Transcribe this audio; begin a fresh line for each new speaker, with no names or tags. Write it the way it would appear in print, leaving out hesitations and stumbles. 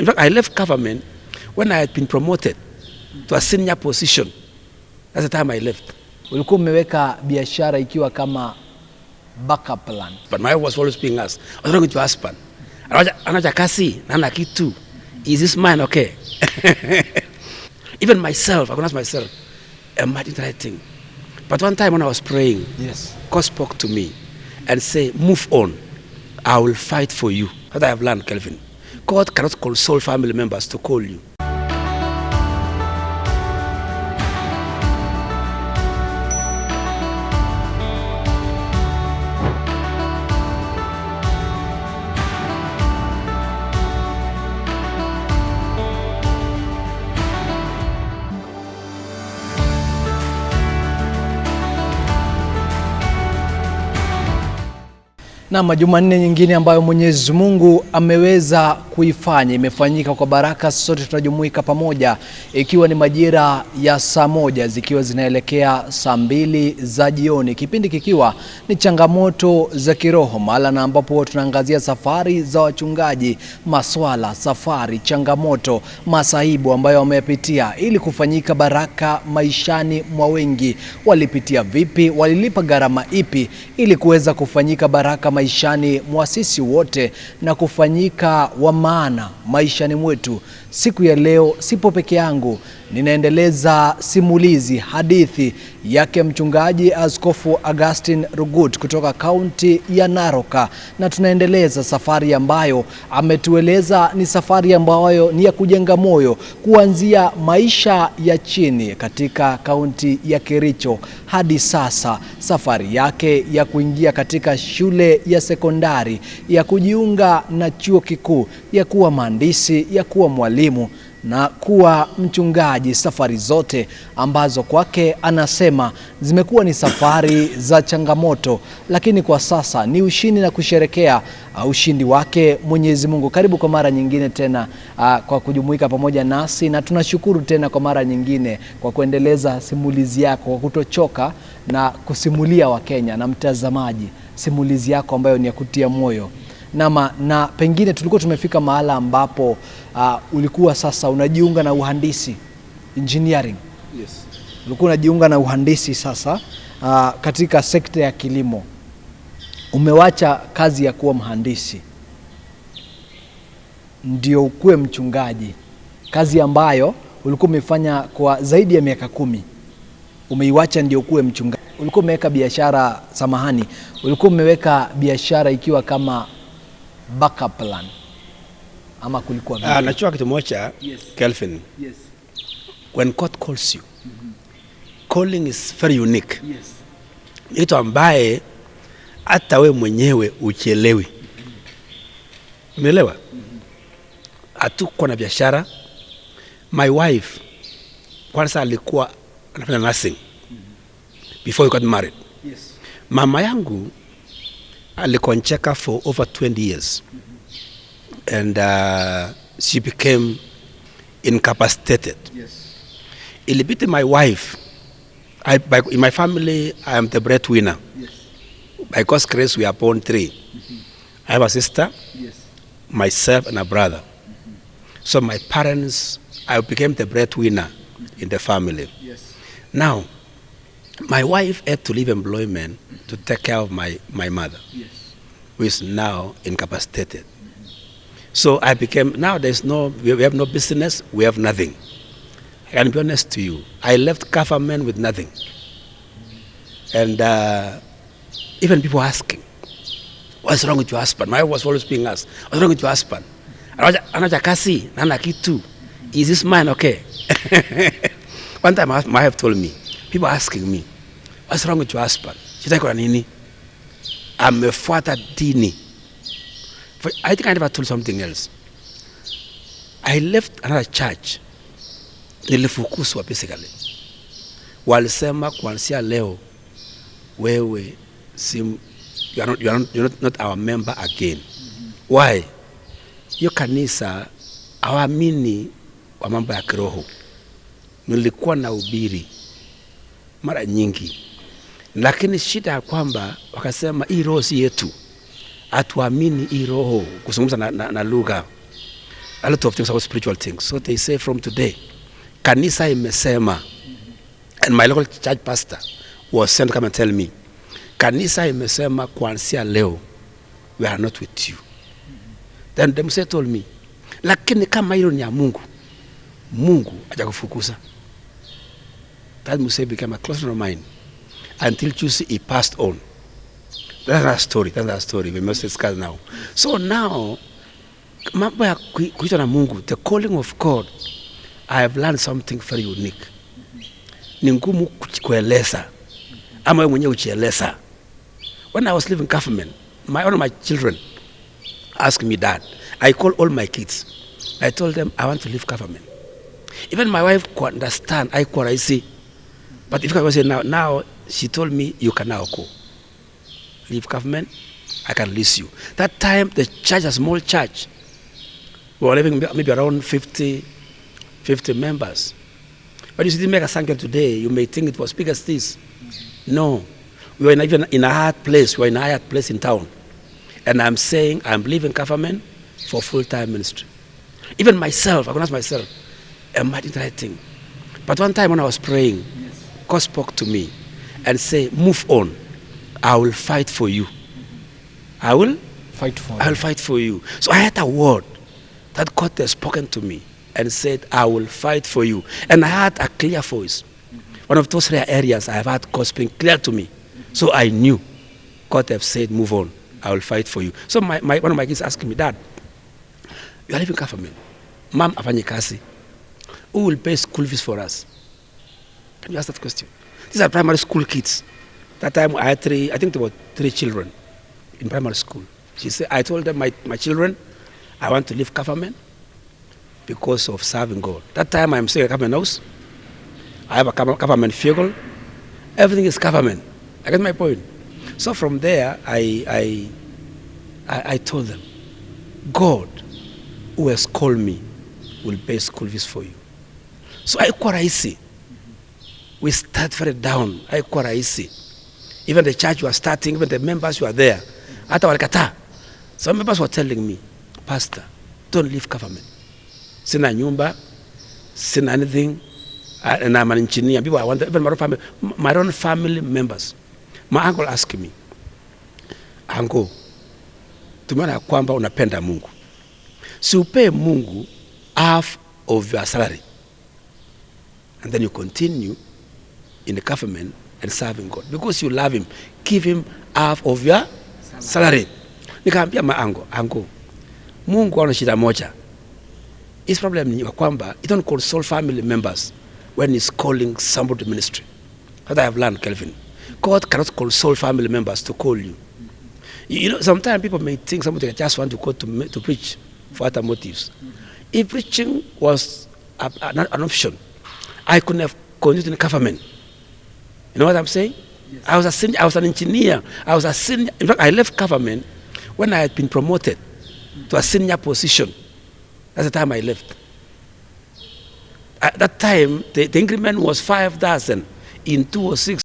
fact, I left government when I had been promoted to a senior position. That's the time I left.
Ulikuwa umeweka biashara ikiwa kama backup plan.
But my wife was always being asked, what's wrong with your husband? Anaja kasi, nana kitu. Is this mine okay? Even myself, I can ask myself, am I doing the right thing? But one time when I was praying,
Yes,
God spoke to me and said, move on. I will fight for you. What I have learned, Kelvin. God cannot console family members to call you.
Na Jumanne nyingine ambayo Mwenyezi Mungu ameweza kuifanya imefanyika kwa baraka. Sote tunajumuika pamoja, ikiwa ni majira ya saa 1 zikiwa zinaelekea saa 2 za jioni, kipindi kikiwa ni changamoto za kiroho, mahala ambapo tunaangazia safari za wachungaji, maswala, safari, changamoto, masaibu ambayo wamepitia ili kufanyika baraka maishani mwa wengi. Walipitia vipi? Walilipa gharama ipi ili kuweza kufanyika baraka maishani mwa sisi wote na kufanyika wa maana maishani mwetu? Siku ya leo sipo peke yangu, ninaendeleza simulizi hadithi yake mchungaji Askofu Augustine Rugut kutoka kaunti ya Narok, na tunaendeleza safari ambayo ametueleza ni safari ambayo ni ya kujenga moyo, kuanzia maisha ya chini katika kaunti ya Kericho hadi sasa safari yake ya kuingia katika shule ya sekondari, ya kujiunga na chuo kikuu, ya kuwa mhandisi, ya kuwa mwalimu na kuwa mchungaji. Safari zote ambazo kwake anasema zimekuwa ni safari za changamoto, lakini kwa sasa ni ushindi na kusherekea ushindi wake Mwenyezi Mungu. Karibu kwa mara nyingine tena kwa kujumuika pamoja nasi, na tunashukuru tena kwa mara nyingine kwa kuendeleza simulizi yako, kwa kutochoka na kusimulia Wakenya na mtazamaji simulizi yako ambayo ni ya kutia moyo. Na pengine tulikuwa tumefika mahala ambapo ulikuwa sasa unajiunga na uhandisi, engineering.
Yes.
Ulikuwa unajiunga na uhandisi sasa katika sekta ya kilimo. Umewacha kazi ya kuwa mhandisi ndio ukue mchungaji, kazi ambayo ulikuwa umefanya kwa zaidi ya miaka 10. Umeiwacha ndio ukue mchungaji. Ulikuwa umeweka biashara, samahani, ulikuwa umeweka biashara ikiwa kama backup plan ama kulikuwa vipi?
Najua kitu moja,
Yes.
Kelvin.
Yes.
When God calls you, calling is very unique.
Yes.
Kitu ambaye hata we mwenyewe uchelewi. Umeelewa? Hatuko na biashara. My wife kwanza alikuwa anafanya nursing before we got married.
Yes.
Mama yangu alikuwa ncheka for over 20 years. And she became incapacitated.
Yes.
Ilibidi my wife, in my family, I am the breadwinner.
Yes.
By God's grace, we are born 3. I have a sister,
Yes.
myself, and a brother. So my parents, I became the breadwinner in the family.
Yes.
Now, my wife had to leave employment to take care of my mother,
Yes.
who is now incapacitated. So I became, now we have no business, we have nothing. I can be honest to you, I left government with nothing. And even people asking, what's wrong with your husband? My wife was always being asked, what's wrong with your husband? Anaja kasi, nana kitu. Is this mine okay? One time my wife told me, people asking me, what's wrong with your husband? She's like, nini? Amefuata dini. I think I never told something else. I left another church. Nilifukuzwa basically. Walisema kuanzia leo wewe you're not our member again. Why? Hiyo kanisa hawaamini wa mambo ya kiroho. Nilikuwa na ubiri mara nyingi, lakini shida ya kwamba wakasema hii roho si yetu, hatuamini hii roho kuzungumza na lugha. a lot of things about spiritual things. So they say from today, kanisa imesema, and my local church pastor was sent to come and tell me, kanisa imesema kuanzia leo, we are not with you. Then the Muse told me, lakini kama hilo ni ya Mungu, Mungu hajakufukuza. That Muse became a close friend of mine until Tuesday he passed on. That's our story. That's our story. We must discuss now. So now, mambo ya kuitwa na Mungu, the calling of God, I have learned something very unique. Ni ngumu kueleza, ama wewe mwenyewe uchieleza. When I was living in government, one of my children asked me, Dad, I call all my kids. I told them I want to leave government. Even my wife could understand, I see. But if I was saying now, she told me, you can now go. Leave government, I can release you. That time, the church, a small church, we were living maybe around 50 members. But you see, make a sanctuary today, you may think it was big as this. No. We were even in a hard place. We were in a hard place in town. And I'm saying I'm leaving government for full-time ministry. Even myself, I can ask myself, am I doing the right thing? But one time when I was praying, God spoke to me and said, move on. I will fight for you. I will fight for you. So I had a word that God has spoken to me and said, I will fight for you. And I had a clear voice. One of those rare areas I have had God speaking clear to me. So I knew God have said, move on. I will fight for you. So one of my kids asking me, Dad, you are leaving government. Mom, afanye kazi. Who will pay school fees for us? Can you ask that question? These are primary school kids. That time I had I think there were 3 children in primary school. She said, I told them, my children, I want to leave government because of serving God. That time I'm staying at a government house. I have a government vehicle. Everything is government. I get my point. So from there, I told them, God, who has called me, will pay school fees for you. So haikuwa rahisi. We start very down. Haikuwa rahisi. Even the church was starting, even the members who are there, hata walikataa. Some members were telling me, Pastor, don't leave government. Sina nyumba, sina anything, and I'm an engineer. People I want, even my own family members. My uncle asked me, Uncle, tumeona kwamba unapenda Mungu. Si upe Mungu half of your salary. And then you continue in the government and serving God. Because you love him, give him half of your salary. Nikaambia my uncle, Mungu ana shida moja. His problem ni kwamba he don't console family members when he's calling somebody to ministry. That I have learned, Kelvin. God cannot console family members to call you. You know, sometimes people may think somebody just want to go to preach for other motives. If preaching was an option, I couldn't have continued in government. You know what I'm saying? Yes. I was an engineer. I was a senior. In fact, I left government when I had been promoted to a senior position. That's the time I left. At that time, the increment was 5,000 in 2006.